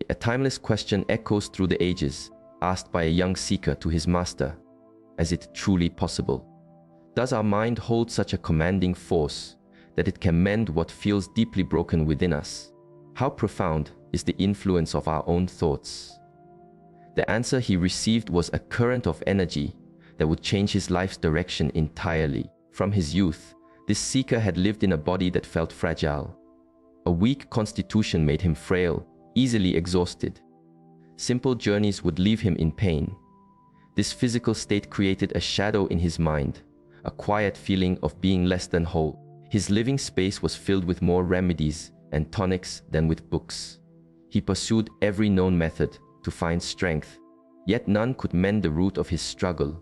a timeless question echoes through the ages, asked by a young seeker to his master. Is it truly possible? Does our mind hold such a commanding force that it can mend what feels deeply broken within us? How profound is the influence of our own thoughts? The answer he received was a current of energy that would change his life's direction entirely. From his youth, this seeker had lived in a body that felt fragile. A weak constitution made him frail, easily exhausted. Simple journeys would leave him in pain. This physical state created a shadow in his mind, a quiet feeling of being less than whole. His living space was filled with more remedies and tonics than with books. He pursued every known method to find strength, yet none could mend the root of his struggle.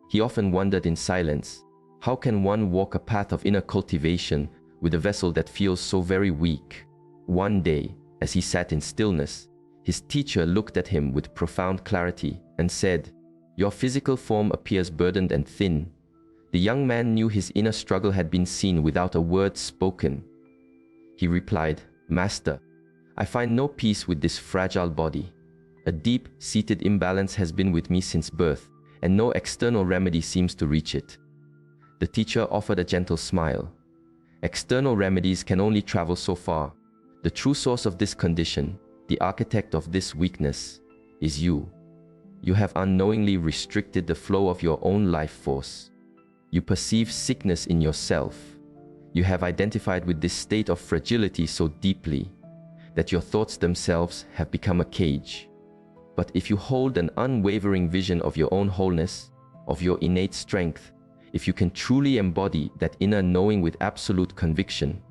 He often wondered in silence, how can one walk a path of inner cultivation with a vessel that feels so very weak? One day, as he sat in stillness, his teacher looked at him with profound clarity and said, "Your physical form appears burdened and thin." The young man knew his inner struggle had been seen without a word spoken. He replied, "Master, I find no peace with this fragile body. A deep-seated imbalance has been with me since birth, and no external remedy seems to reach it." The teacher offered a gentle smile. External remedies can only travel so far. The true source of this condition, the architect of this weakness, is you. You have unknowingly restricted the flow of your own life force. You perceive sickness in yourself. You have identified with this state of fragility so deeply that your thoughts themselves have become a cage. But if you hold an unwavering vision of your own wholeness, of your innate strength, if you can truly embody that inner knowing with absolute conviction,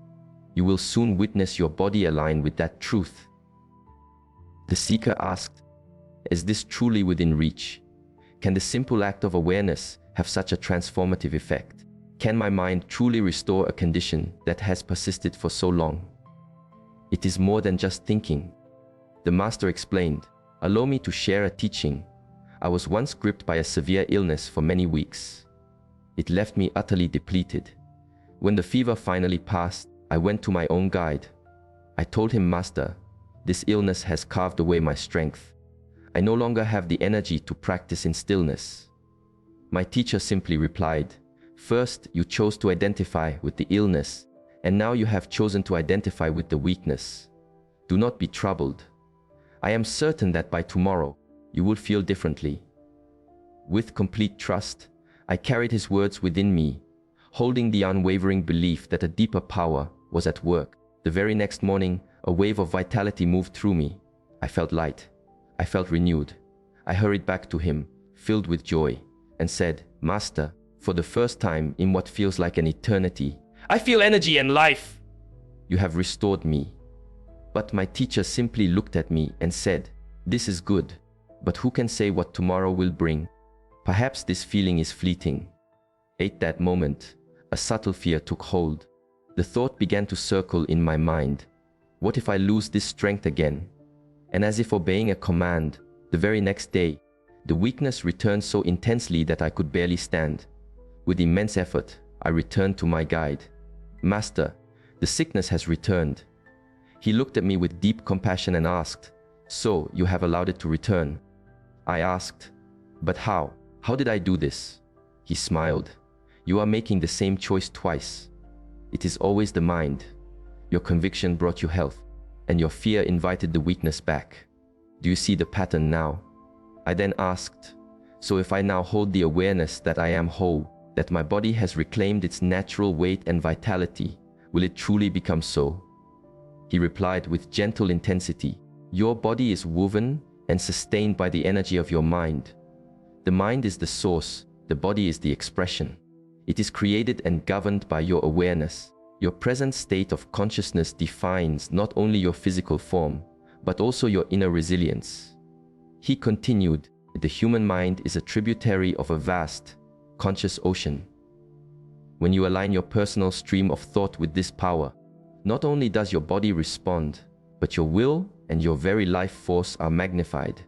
you will soon witness your body align with that truth. The seeker asked, "Is this truly within reach? Can the simple act of awareness have such a transformative effect? Can my mind truly restore a condition that has persisted for so long?" "It is more than just thinking," the master explained. "Allow me to share a teaching. I was once gripped by a severe illness for many weeks. It left me utterly depleted. When the fever finally passed, I went to my own guide. I told him, 'Master, this illness has carved away my strength. I no longer have the energy to practice in stillness.' My teacher simply replied, 'First, you chose to identify with the illness, and now you have chosen to identify with the weakness. Do not be troubled. I am certain that by tomorrow, you will feel differently.' With complete trust, I carried his words within me, holding the unwavering belief that a deeper power was at work. The very next morning, a wave of vitality moved through me. I felt light. I felt renewed. I hurried back to him, filled with joy, and said, 'Master, for the first time in what feels like an eternity, I feel energy and life. You have restored me.' But my teacher simply looked at me and said, 'This is good, but who can say what tomorrow will bring? Perhaps this feeling is fleeting.' At that moment, a subtle fear took hold. The thought began to circle in my mind. What if I lose this strength again? And as if obeying a command, the very next day, the weakness returned so intensely that I could barely stand. With immense effort, I returned to my guide. 'Master, the sickness has returned.' He looked at me with deep compassion and asked, 'So you have allowed it to return?' I asked, 'But how? How did I do this?' He smiled. 'You are making the same choice twice. It is always the mind. Your conviction brought you health, and your fear invited the weakness back. Do you see the pattern now?' I then asked, 'So if I now hold the awareness that I am whole, that my body has reclaimed its natural weight and vitality, will it truly become so?' He replied with gentle intensity, 'Your body is woven and sustained by the energy of your mind. The mind is the source, the body is the expression. It is created and governed by your awareness. Your present state of consciousness defines not only your physical form, but also your inner resilience.' He continued, 'The human mind is a tributary of a vast, conscious ocean. When you align your personal stream of thought with this power, not only does your body respond, but your will and your very life force are magnified.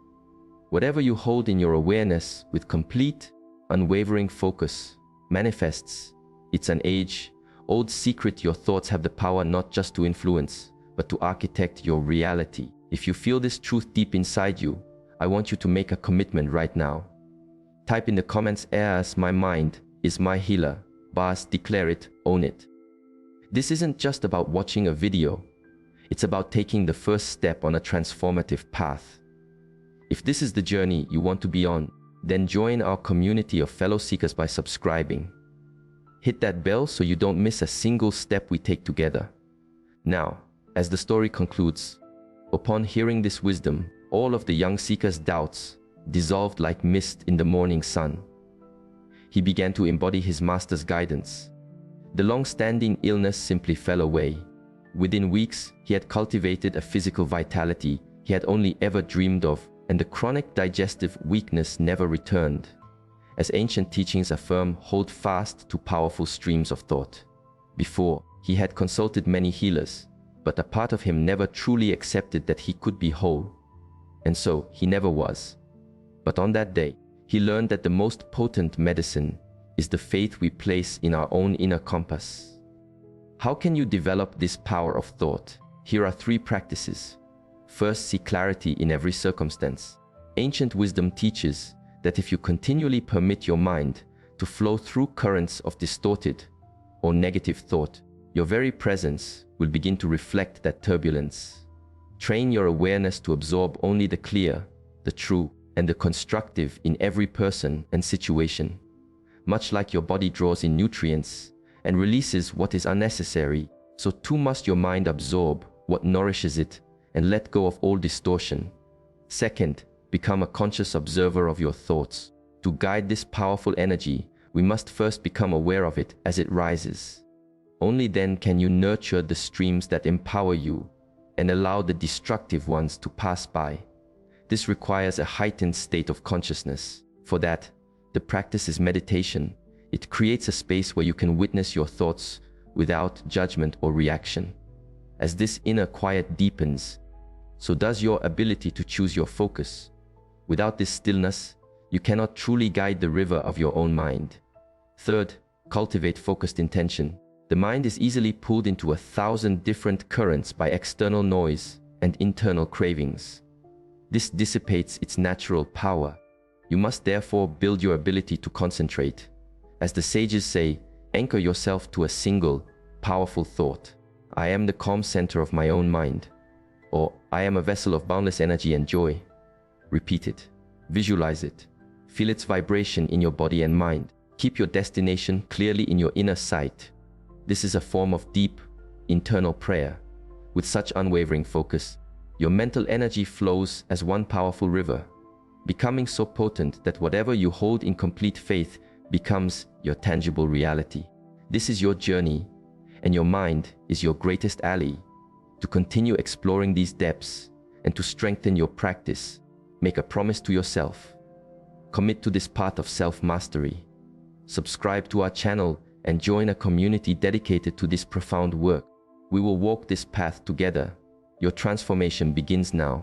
Whatever you hold in your awareness with complete, unwavering focus manifests. It's an age-old secret. Your thoughts have the power not just to influence, but to architect your reality. If you feel this truth deep inside you, I want you to make a commitment right now. Type in the comments as my mind is my healer. Bars, declare it, own it. This isn't just about watching a video. It's about taking the first step on a transformative path. If this is the journey you want to be on, then join our community of fellow seekers by subscribing. Hit that bell so you don't miss a single step we take together. Now, as the story concludes, upon hearing this wisdom, all of the young seeker's doubts dissolved like mist in the morning sun. He began to embody his master's guidance. The long-standing illness simply fell away. Within weeks, he had cultivated a physical vitality he had only ever dreamed of, and the chronic digestive weakness never returned. As ancient teachings affirm, hold fast to powerful streams of thought. Before, he had consulted many healers, but a part of him never truly accepted that he could be whole. And so, he never was. But on that day, he learned that the most potent medicine is the faith we place in our own inner compass. How can you develop this power of thought? Here are 3 practices. First, see clarity in every circumstance. Ancient wisdom teaches that if you continually permit your mind to flow through currents of distorted or negative thought, your very presence will begin to reflect that turbulence. Train your awareness to absorb only the clear, the true, and the constructive in every person and situation. Much like your body draws in nutrients and releases what is unnecessary, so too must your mind absorb what nourishes it and let go of all distortion. Second, become a conscious observer of your thoughts. To guide this powerful energy, we must first become aware of it as it rises. Only then can you nurture the streams that empower you and allow the destructive ones to pass by. This requires a heightened state of consciousness. For that, the practice is meditation. It creates a space where you can witness your thoughts without judgment or reaction. As this inner quiet deepens, so does your ability to choose your focus. Without this stillness, you cannot truly guide the river of your own mind. Third, cultivate focused intention. The mind is easily pulled into 1,000 different currents by external noise and internal cravings. This dissipates its natural power. You must therefore build your ability to concentrate. As the sages say, anchor yourself to a single, powerful thought. I am the calm center of my own mind. Or, I am a vessel of boundless energy and joy. Repeat it. Visualize it. Feel its vibration in your body and mind. Keep your destination clearly in your inner sight. This is a form of deep, internal prayer. With such unwavering focus, your mental energy flows as one powerful river, becoming so potent that whatever you hold in complete faith becomes your tangible reality. This is your journey, and your mind is your greatest ally. To continue exploring these depths and to strengthen your practice, make a promise to yourself. Commit to this path of self-mastery. Subscribe to our channel and join a community dedicated to this profound work. We will walk this path together. Your transformation begins now.